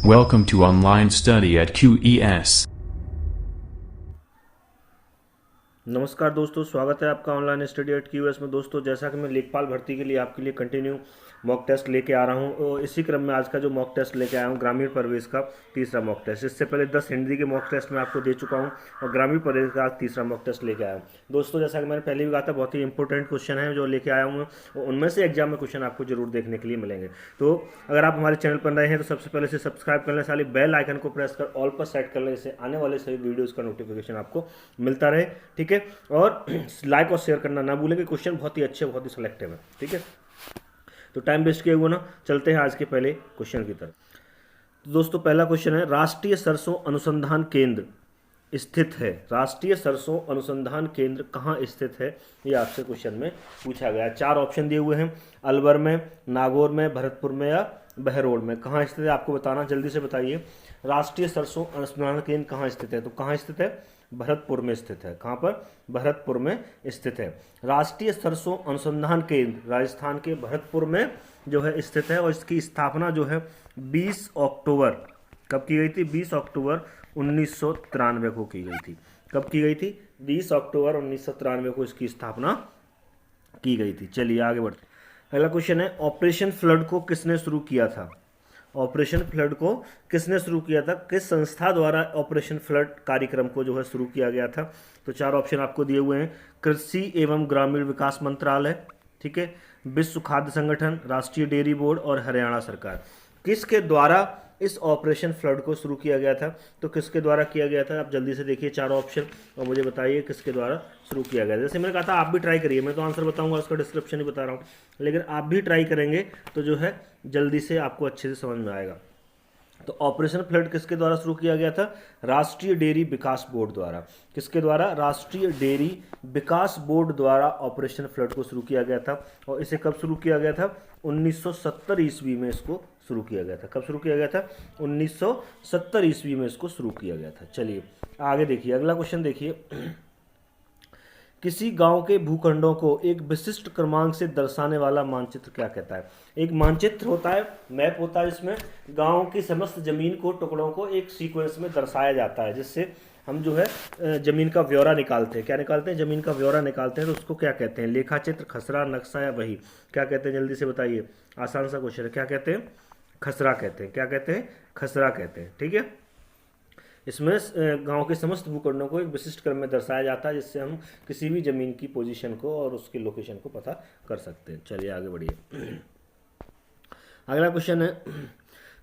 Welcome to online study at QES. नमस्कार दोस्तों, स्वागत है आपका ऑनलाइन स्टडी एट क्यूएस में। दोस्तों, जैसा कि मैं लेखपाल भर्ती के लिए आपके लिए कंटिन्यू मॉक टेस्ट लेके आ रहा हूं, और इसी क्रम में आज का जो मॉक टेस्ट लेके आया हूं, ग्रामीण प्रवेश का तीसरा मॉक टेस्ट। इससे पहले 10 हिंदी के मॉक टेस्ट मैं आपको दे चुका हूं और ग्रामीण प्रवेश का आज तीसरा मॉक टेस्ट लेके आया हूं। दोस्तों, जैसा कि मैंने पहले भी कहा था, बहुत ही इंपॉर्टेंट क्वेश्चन है जो लेके आया हूँ, और उनमें से एग्जाम में क्वेश्चन आपको जरूर देखने के लिए मिलेंगे। तो अगर आप हमारे चैनल पर नए हैं तो सबसे पहले से सब्सक्राइब कर लें, साली बेल आइकन को प्रेस कर ऑल पर सेट कर लें, इससे आने वाले सभी वीडियोज़ का नोटिफिकेशन आपको मिलता रहे। ठीक है, और लाइक और शेयर करना ना भूलें कि क्वेश्चन बहुत ही अच्छे, बहुत ही सिलेक्टिव है। ठीक है, तो टाइम वेस्ट किए हुए ना, चलते हैं आज के पहले क्वेश्चन की तरफ। तो दोस्तों, पहला क्वेश्चन है, राष्ट्रीय सरसों अनुसंधान केंद्र स्थित है। राष्ट्रीय सरसों अनुसंधान केंद्र कहाँ स्थित है, ये आपसे क्वेश्चन में पूछा गया है। 4 ऑप्शन दिए हुए हैं, अलवर में, नागौर में, भरतपुर में या बहरोड में। कहाँ स्थित है आपको बताना, जल्दी से बताइए। राष्ट्रीय सरसों अनुसंधान केंद्र कहाँ स्थित है, तो कहाँ स्थित है, भरतपुर में स्थित है। कहाँ पर, भरतपुर में स्थित है। राष्ट्रीय सरसों अनुसंधान केंद्र राजस्थान के भरतपुर में जो है स्थित है, और इसकी स्थापना जो है 20 अक्टूबर कब की गई थी, 20 अक्टूबर 1993 को की गई थी। कब की गई थी, 20 अक्टूबर 1993 को इसकी स्थापना की गई थी। चलिए आगे बढ़ते। अगला क्वेश्चन है, ऑपरेशन फ्लड को किसने शुरू किया था। ऑपरेशन फ्लड को किसने शुरू किया था, किस संस्था द्वारा ऑपरेशन फ्लड कार्यक्रम को जो है शुरू किया गया था। तो 4 ऑप्शन आपको दिए हुए हैं, कृषि एवं ग्रामीण विकास मंत्रालय, ठीक है, विश्व खाद्य संगठन, राष्ट्रीय डेयरी बोर्ड और हरियाणा सरकार। किसके द्वारा इस ऑपरेशन फ्लड को शुरू किया गया था, तो किसके द्वारा किया गया था, आप जल्दी से देखिए 4 ऑप्शन और मुझे बताइए किसके द्वारा शुरू किया गया। जैसे मैंने कहा था, आप भी ट्राई करिए, मैं तो आंसर बताऊंगा, उसका डिस्क्रिप्शन ही बता रहा हूँ, लेकिन आप भी ट्राई करेंगे तो जो है जल्दी से आपको अच्छे से समझ में आएगा। तो ऑपरेशन फ्लड किसके द्वारा शुरू किया गया था, राष्ट्रीय डेयरी विकास बोर्ड द्वारा। किसके द्वारा, राष्ट्रीय डेयरी विकास बोर्ड द्वारा ऑपरेशन फ्लड को शुरू किया गया था। और इसे कब शुरू किया गया था, 1970 ईस्वी में इसको शुरू किया गया था। कब शुरू किया गया था, 1970 ईस्वी में इसको शुरू किया गया था। चलिए आगे देखिए, अगला क्वेश्चन देखिए। किसी गांव के भूखंडों को एक विशिष्ट क्रमांक से दर्शाने वाला मानचित्र क्या कहता है। एक मानचित्र होता है, मैप होता है, जिसमें गांव की समस्त जमीन को, टुकड़ों को एक सीक्वेंस में दर्शाया जाता है, जिससे हम जो है जमीन का ब्यौरा निकालते हैं। क्या निकालते हैं, जमीन का ब्यौरा निकालते हैं, तो उसको क्या कहते हैं, लेखा चित्र, खसरा, नक्शा या वही। क्या कहते हैं, जल्दी से बताइए, आसान सा क्वेश्चन है। क्या कहते हैं, खसरा कहते हैं। क्या कहते हैं, खसरा कहते हैं। ठीक है, इसमें गांव के समस्त भूखंडों को एक विशिष्ट क्रम में दर्शाया जाता है, जिससे हम किसी भी जमीन की पोजीशन को और उसकी लोकेशन को पता कर सकते हैं। चलिए आगे बढ़िए। अगला क्वेश्चन है,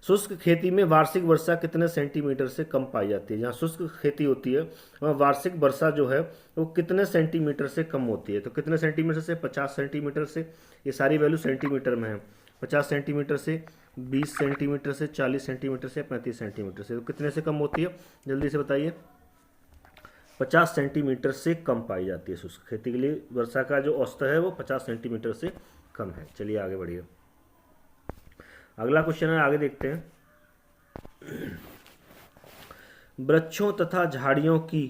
शुष्क खेती में वार्षिक वर्षा कितने सेंटीमीटर से कम पाई जाती है। जहाँ शुष्क खेती होती है वहाँ वार्षिक वर्षा जो है वो कितने सेंटीमीटर से कम होती है। तो कितने सेंटीमीटर से, 50 सेंटीमीटर से। ये सारी वैल्यू सेंटीमीटर में है। 50 सेंटीमीटर से, 20 सेंटीमीटर से, 40 सेंटीमीटर से, 35 सेंटीमीटर से। तो कितने से कम होती है, जल्दी से बताइए। 50 सेंटीमीटर से कम पाई जाती है शुष्क खेती के लिए। वर्षा का जो औसत है वो 50 सेंटीमीटर से कम है। चलिए आगे बढ़िए। अगला क्वेश्चन है, आगे देखते हैं। वृक्षों तथा झाड़ियों की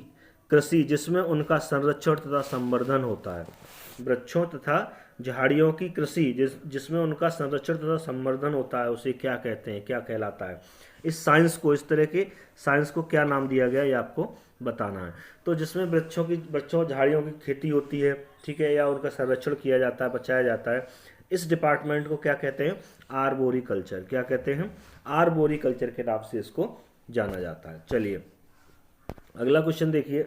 कृषि जिसमें उनका संरक्षण तथा संवर्धन होता है। वृक्षों तथा झाड़ियों की कृषि जिसमें उनका संरक्षण तथा संवर्धन होता है, उसे क्या कहते हैं, क्या कहलाता है। इस साइंस को, इस तरह के साइंस को क्या नाम दिया गया, ये आपको बताना है। तो जिसमें वृक्षों झाड़ियों की खेती होती है, ठीक है, या उनका संरक्षण किया जाता है, बचाया जाता है, इस डिपार्टमेंट को क्या कहते हैं, आर्बोरिकल्चर। क्या कहते हैं, आर्बोरिकल्चर के नाम से इसको जाना जाता है। चलिए अगला क्वेश्चन देखिए।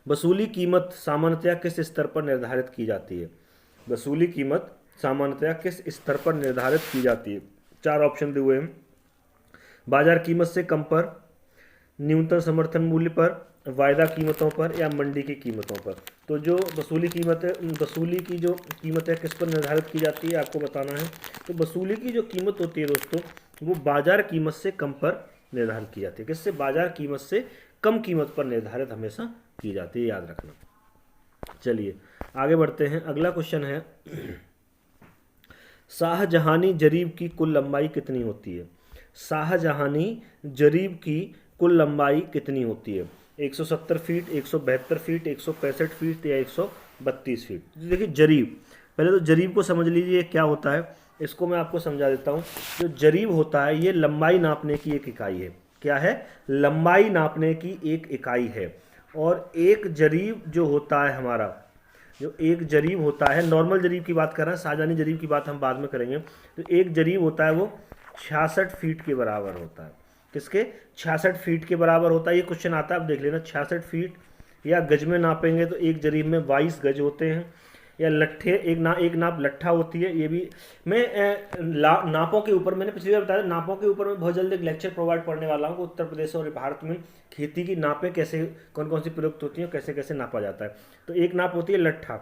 वसूली कीमत सामान्यतया किस स्तर पर निर्धारित की जाती है। वसूली कीमत सामान्यतया किस स्तर पर निर्धारित की जाती है। 4 ऑप्शन दिए हुए हैं, बाजार कीमत से कम पर, न्यूनतम समर्थन मूल्य पर, वायदा कीमतों पर या मंडी की कीमतों पर। तो जो वसूली कीमत है, वसूली की जो कीमत है किस पर निर्धारित की जाती है, आपको बताना है। तो वसूली की जो कीमत होती है दोस्तों, वो बाजार कीमत से कम पर निर्धारित की जाती है। किससे, बाजार कीमत से कम कीमत पर निर्धारित हमेशा की जाती है, याद रखना। चलिए आगे बढ़ते हैं। अगला क्वेश्चन है, शाहजहानी जरीब की कुल लंबाई कितनी होती है। शाहजहानी जरीब की कुल लंबाई कितनी होती है। 170 फीट, 172 फीट, 165 फीट या 132 फीट। देखिए जरीब, पहले तो जरीब को समझ लीजिए क्या होता है। इसको मैं आपको समझा देता हूँ। जो जरीब होता है ये लंबाई नापने की एक इकाई है। क्या है? लंबाई नापने की एक इकाई है। और एक जरीब जो होता है हमारा, जो एक जरीब होता है, नॉर्मल जरीब की बात कर रहे हैं, शाहजहानी जरीब की बात हम बाद में करेंगे। तो एक जरीब होता है वो 66 फीट के बराबर होता है। किसके? 66 फीट के बराबर होता है। ये क्वेश्चन आता है, आप देख लेना। 66 फीट या गज में नापेंगे तो एक जरीब में 22 गज होते हैं। या लट्ठे, एक नाप लट्ठा होती है। ये भी मैं नापों के ऊपर, मैंने पिछली बार बताया, नापों के ऊपर मैं बहुत जल्द एक लेक्चर प्रोवाइड करने वाला हूँ कि उत्तर प्रदेश और भारत में खेती की नापें कैसे, कौन कौन सी प्रयुक्त होती हैं, कैसे कैसे नापा जाता है। तो एक नाप होती है लट्ठा,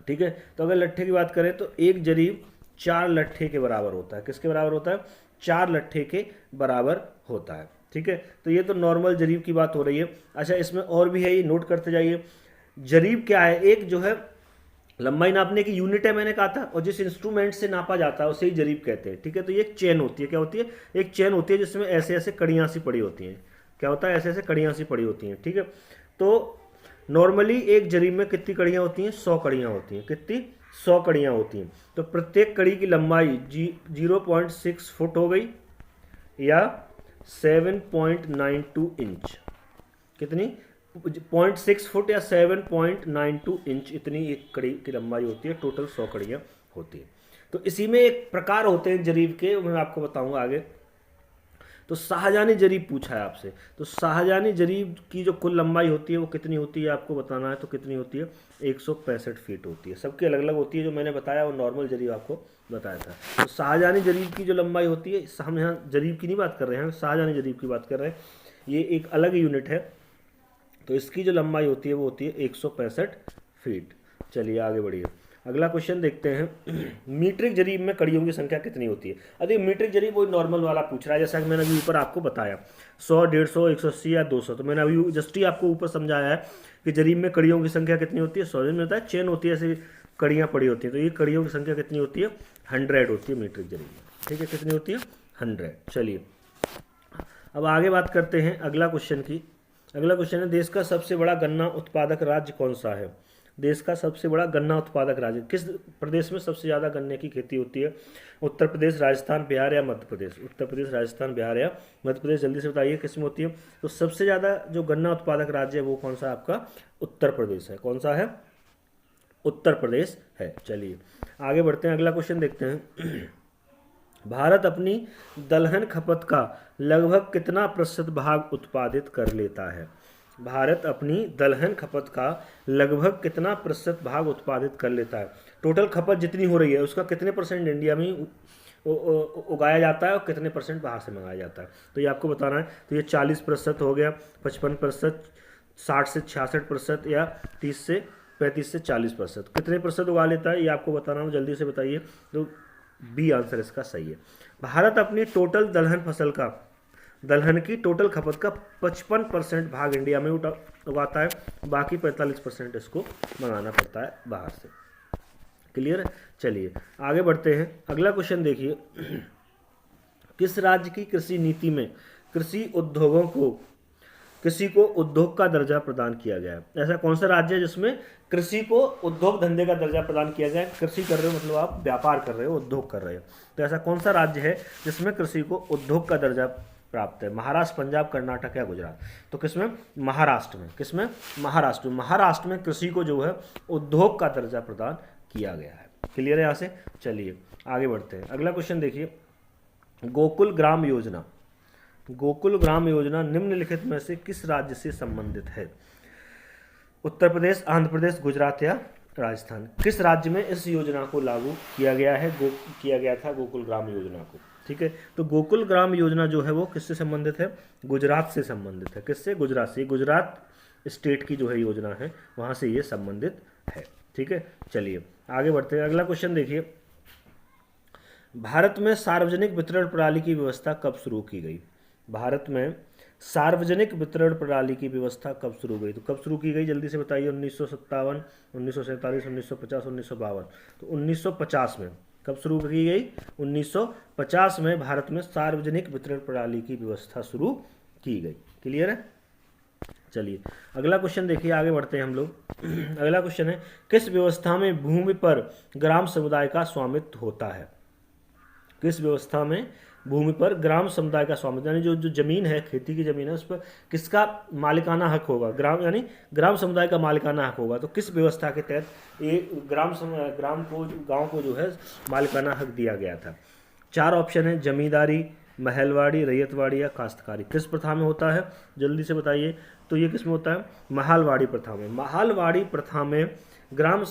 ठीक है। तो अगर लट्ठे की बात करें तो एक जरीब 4 लट्ठे के बराबर होता है। किसके बराबर होता है? 4 लट्ठे के बराबर होता है, ठीक है। तो ये तो नॉर्मल जरीब की बात हो रही है। अच्छा, इसमें और भी है, ये नोट करते जाइए। जरीब क्या है? एक जो है लंबाई नापने की यूनिट है, मैंने कहा था, और जिस इंस्ट्रूमेंट से नापा जाता है उसे ही जरीब कहते हैं, ठीक है। तो ये एक चेन होती है। क्या होती है? एक चेन होती है जिसमें ऐसे ऐसे कड़ियाँ सी पड़ी होती हैं। क्या होता है? ऐसे ऐसे कड़ियाँ सी पड़ी होती हैं, ठीक है। तो नॉर्मली एक जरीब में कितनी कड़ियाँ होती हैं? 100 कड़ियाँ होती हैं। कितनी? 100 कड़ियाँ होती हैं। तो प्रत्येक कड़ी की लंबाई 0.6 फुट हो गई या 7.92 इंच। कितनी? 0.6 फुट या 7.92 इंच, इतनी एक कड़ी की लंबाई होती है। टोटल 100 कड़ियाँ होती हैं। तो इसी में एक प्रकार होते हैं जरीब के, मैं आपको बताऊंगा आगे। तो शाहजहानी जरीब पूछा है आपसे। तो शाहजहानी जरीब की जो कुल लंबाई होती है वो कितनी होती है आपको बताना है। तो कितनी होती है? 165 फीट होती है। सबकी अलग अलग होती है। जो मैंने बताया वो नॉर्मल जरीब आपको बताया था। तो शाहजहानी जरीब की जो लंबाई होती है, हम यहाँ जरीब की नहीं बात कर रहे हैं, शाहजहानी जरीब की बात कर रहे हैं। ये एक अलग यूनिट है। तो इसकी जो लंबाई होती है वो होती है 165 फीट। चलिए आगे बढ़िए, अगला क्वेश्चन देखते हैं। मीट्रिक जरीब में कड़ियों की संख्या कितनी होती है? अरे मीट्रिक जरीब वही नॉर्मल वाला पूछ रहा है, जैसा कि मैंने अभी ऊपर आपको बताया 100, 150, 180 या 200। तो मैंने अभी जस्ट ही आपको ऊपर समझाया है कि जरीब में कड़ियों की संख्या कितनी होती है। 100 में होता है, चेन होती है, ऐसी कड़ियाँ पड़ी होती हैं। तो ये कड़ियों की संख्या कितनी होती है? 100 होती है मीट्रिक जरीब में, ठीक है। कितनी होती है? 100। चलिए अब आगे बात करते हैं अगला क्वेश्चन की। अगला क्वेश्चन है, देश का सबसे बड़ा गन्ना उत्पादक राज्य कौन सा है? देश का सबसे बड़ा गन्ना उत्पादक राज्य, किस प्रदेश में सबसे ज़्यादा गन्ने की खेती होती है? उत्तर प्रदेश, राजस्थान, बिहार या मध्य प्रदेश? उत्तर प्रदेश, राजस्थान, बिहार या मध्य प्रदेश? जल्दी से बताइए किस में होती है। तो सबसे ज़्यादा जो गन्ना उत्पादक राज्य है वो कौन सा आपका? उत्तर प्रदेश है। कौन सा है? उत्तर प्रदेश है। चलिए आगे बढ़ते हैं, अगला क्वेश्चन देखते हैं। भारत अपनी दलहन खपत का लगभग कितना प्रतिशत भाग उत्पादित कर लेता है? भारत अपनी दलहन खपत का लगभग कितना प्रतिशत भाग उत्पादित कर लेता है? टोटल खपत जितनी हो रही है उसका कितने परसेंट इंडिया में उगाया जाता है और कितने परसेंट बाहर से मंगाया जाता है? तो ये आपको बताना है। तो ये 40% हो गया, 55%, 60 से 66% या 30 से 35 से 40%। कितने प्रतिशत उगा लेता है ये आपको बताना है, जल्दी से बताइए। तो बी आंसर इसका सही है। भारत अपनी टोटल दलहन की टोटल खपत का 55% भाग इंडिया में उगाता है, बाकी 45% इसको मंगाना पड़ता है बाहर से। क्लियर है? चलिए आगे बढ़ते हैं, अगला क्वेश्चन देखिए। किस राज्य की कृषि नीति में कृषि को उद्योग का दर्जा प्रदान किया गया है? ऐसा कौन सा राज्य है जिसमें कृषि को उद्योग धंधे का दर्जा प्रदान किया गया है? कृषि कर रहे हो मतलब आप व्यापार कर रहे हो, उद्योग कर रहे हो। तो ऐसा कौन सा राज्य है जिसमें कृषि को उद्योग का दर्जा प्राप्त है? महाराष्ट्र, पंजाब, कर्नाटक या गुजरात? तो किसमें? महाराष्ट्र में। किसमें? महाराष्ट्र में। महाराष्ट्र में कृषि को जो है उद्योग का दर्जा प्रदान किया गया है। क्लियर है यहाँ से? चलिए आगे बढ़ते हैं, अगला क्वेश्चन देखिए। गोकुल ग्राम योजना, गोकुल ग्राम योजना निम्नलिखित में से किस राज्य से संबंधित है? उत्तर प्रदेश, आंध्र प्रदेश, गुजरात या राजस्थान? किस राज्य में इस योजना को लागू किया गया है? किया गया था गोकुल ग्राम योजना को, ठीक है। तो गोकुल ग्राम योजना जो है वो किससे संबंधित है? गुजरात से संबंधित है। किससे? गुजरात से। गुजरात स्टेट की जो है योजना है वहाँ से ये संबंधित है, ठीक है। चलिए आगे बढ़ते हैं, अगला क्वेश्चन देखिए। भारत में सार्वजनिक वितरण प्रणाली की व्यवस्था कब शुरू की गई? भारत में सार्वजनिक वितरण प्रणाली की व्यवस्था कब शुरू हुई? तो कब शुरू की गई जल्दी से बताइए। 1957, 1947, 1950, 1952? तो 1950 में। कब शुरू की गई? 1950 में भारत में सार्वजनिक वितरण प्रणाली की व्यवस्था शुरू की गई। क्लियर है? चलिए अगला क्वेश्चन देखिए, आगे बढ़ते हैं हम लोग। अगला क्वेश्चन है, किस व्यवस्था में भूमि पर ग्राम समुदाय का स्वामित्व होता है? किस व्यवस्था में भूमि पर ग्राम समुदाय का स्वामित्व, यानी जो जो जमीन है, खेती की जमीन है, उस पर किसका मालिकाना हक होगा, ग्राम यानी ग्राम समुदाय का मालिकाना हक होगा। तो किस व्यवस्था के तहत ये ग्राम को, गांव को जो है मालिकाना हक दिया गया था। 4 ऑप्शन है, जमींदारी, महलवाड़ी, रैयतवाड़ी या काश्तकारी। किस प्रथा में होता है, जल्दी से बताइए। तो ये किस में होता है, महालवाड़ी प्रथा में। महालवाड़ी प्रथा में ग्राम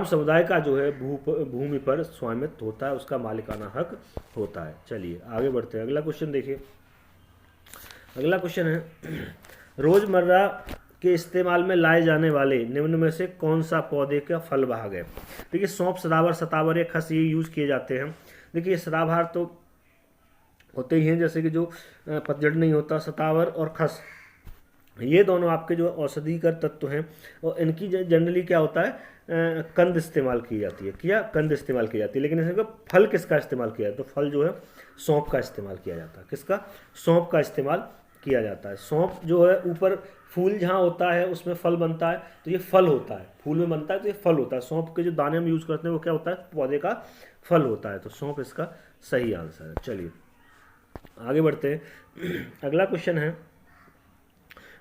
समुदाय का जो है भूमि पर स्वामित्व होता है, उसका मालिकाना हक होता है। चलिए आगे बढ़ते हैं, अगला क्वेश्चन देखिए। अगला क्वेश्चन है, रोजमर्रा के इस्तेमाल में लाए जाने वाले निम्न में से कौन सा पौधे का फल भाग है। देखिए सौंफ, सदाबहार, सतावर या खस ये यूज किए जाते हैं। देखिए सदाबहार तो होते ही हैं, जैसे कि जो पतझड़ नहीं होता, सतावर और खस, ये दोनों आपके जो औषधिकर तत्व हैं, और इनकी जनरली क्या होता है, कंद इस्तेमाल की जाती है, कंद इस्तेमाल की जाती है। लेकिन इसमें फल किसका इस्तेमाल किया है, तो फल जो है सौंफ का इस्तेमाल किया जाता है। किसका, सौंफ का इस्तेमाल किया जाता है। सौंफ जो है ऊपर फूल जहाँ होता है उसमें फल बनता है, तो ये फल होता है, फूल में बनता है तो ये फल होता है। सौंफ के जो दाने हम यूज़ करते हैं वो क्या होता है, पौधे का फल होता है। तो सौंफ इसका सही आंसर है। चलिए आगे बढ़ते हैं, अगला क्वेश्चन है,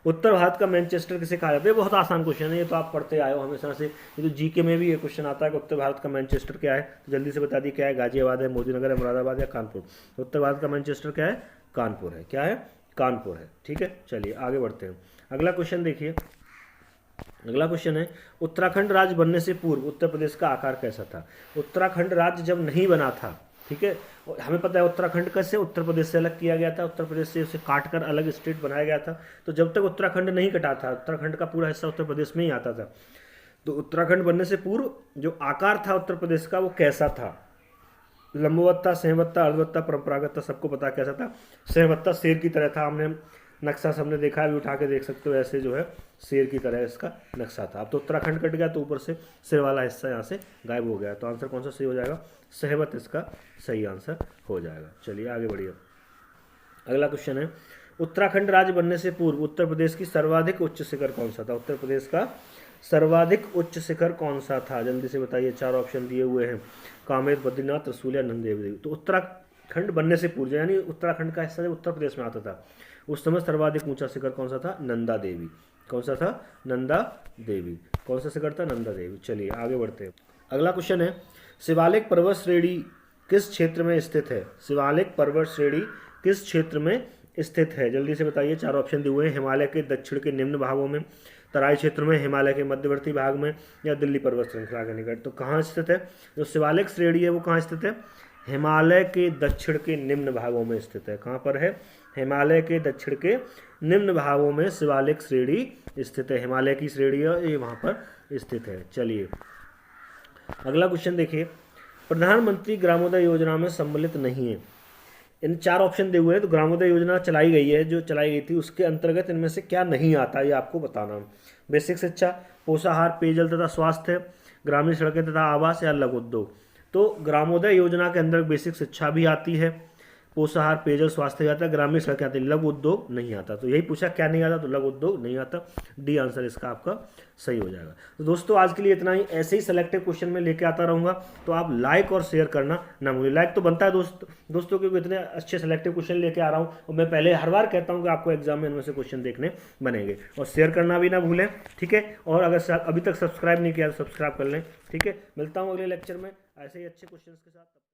उत्तर भारत का मैनचेस्टर किसे कहा जाता है। बहुत आसान क्वेश्चन है, ये तो आप पढ़ते आए हो हमेशा से, ये तो जीके में भी ये क्वेश्चन आता है कि उत्तर भारत का मैनचेस्टर क्या है। तो जल्दी से बता दी, क्या है, गाजियाबाद है, मोदीनगर है, मुरादाबाद या कानपुर। तो उत्तर भारत का मैनचेस्टर क्या है, कानपुर है। क्या है, कानपुर है। ठीक है, चलिए आगे बढ़ते हैं, अगला क्वेश्चन देखिए। अगला क्वेश्चन है, उत्तराखंड राज्य बनने से पूर्व उत्तर प्रदेश का आकार कैसा था। उत्तराखंड राज्य जब नहीं बना था, ठीक है, हमें पता है उत्तराखंड कैसे उत्तर प्रदेश से अलग किया गया था, उत्तर प्रदेश से उसे काट कर अलग स्टेट बनाया गया था। तो जब तक उत्तराखंड नहीं कटा था, उत्तराखंड का पूरा हिस्सा उत्तर प्रदेश में ही आता था। तो उत्तराखंड बनने से पूर्व जो आकार था उत्तर प्रदेश का वो कैसा था, लंबवत था, सहवत था, अर्धवत था, परंपरागत था। सबको पता कैसा था, सहवत था, शेर की तरह था। हमने नक्शा सबने देखा है, अभी उठा के देख सकते हो, ऐसे जो है शेर की तरह इसका नक्शा था। अब तो उत्तराखंड कट गया तो ऊपर से शेर वाला हिस्सा यहाँ से गायब हो गया। तो आंसर कौन सा सही हो जाएगा, सहवत इसका सही आंसर हो जाएगा। चलिए आगे बढ़िए, अगला क्वेश्चन है, उत्तराखंड राज्य बनने से पूर्व उत्तर प्रदेश की सर्वाधिक उच्च शिखर कौन सा था। उत्तर प्रदेश का सर्वाधिक उच्च शिखर कौन सा था, जल्दी से बताइए। 4 ऑप्शन दिए हुए हैं, कामेर, बद्रीनाथ, त्रिशूल या नंदेव देवी। तो उत्तराखंड बनने से पूर्व, यानी उत्तराखंड का हिस्सा जब उत्तर प्रदेश में आता था उस समय सर्वाधिक ऊंचा शिखर कौन सा था, नंदा देवी। कौन सा था, नंदा देवी। कौन सा शिखर था, नंदा देवी। चलिए आगे बढ़ते हैं, अगला क्वेश्चन है, शिवालिक पर्वत श्रेणी किस क्षेत्र में स्थित है। शिवालिक पर्वत श्रेणी किस क्षेत्र में स्थित है, जल्दी से बताइए। 4 ऑप्शन दिए हुए हैं, हिमालय के दक्षिण के निम्न भागों में, तराई क्षेत्र में, हिमालय के मध्यवर्ती भाग में या दिल्ली पर्वत श्रृंखला के निकट। तो कहाँ स्थित है, जो शिवालिक श्रेणी है वो कहाँ स्थित है, हिमालय के दक्षिण के निम्न भागों में स्थित है। कहाँ पर है, हिमालय के दक्षिण के निम्न भागों में शिवालिक श्रेणी स्थित है। हिमालय की श्रेणी है ये वहाँ पर स्थित है। चलिए अगला क्वेश्चन देखिए, प्रधानमंत्री ग्रामोदय योजना में सम्मिलित नहीं है। इन 4 ऑप्शन दिए हुए हैं, तो ग्रामोदय योजना चलाई गई है, जो चलाई गई थी उसके अंतर्गत इनमें से क्या नहीं आता ये आपको बताना। बेसिक शिक्षा, पोषाहार, पेयजल तथा स्वास्थ्य, ग्रामीण सड़कें तथा आवास या लघु उद्योग। तो ग्रामोदय योजना के अंदर बेसिक शिक्षा भी आती है, पोषाहार, पेयजल, स्वास्थ्य आता है, ग्रामीण सड़कें आती है, लघु उद्योग नहीं आता। तो यही पूछा क्या नहीं आता, तो लघु उद्योग नहीं आता। डी आंसर इसका आपका सही हो जाएगा। तो दोस्तों आज के लिए इतना ही, ऐसे ही सेलेक्टिव क्वेश्चन में लेके आता रहूँगा, तो आप लाइक और शेयर करना ना भूलें। लाइक तो बनता है दोस्तों क्योंकि इतने अच्छे सेलेक्टिव क्वेश्चन लेके आ रहा हूँ, और मैं पहले हर बार कहता हूँ कि आपको एग्जाम में इनमें से क्वेश्चन देखने बनेंगे। और शेयर करना भी ना भूलें, ठीक है। और अगर अभी तक सब्सक्राइब नहीं किया तो सब्सक्राइब कर लें, ठीक है। मिलता हूँ अगले लेक्चर में ऐसे ही अच्छे क्वेश्चन के साथ।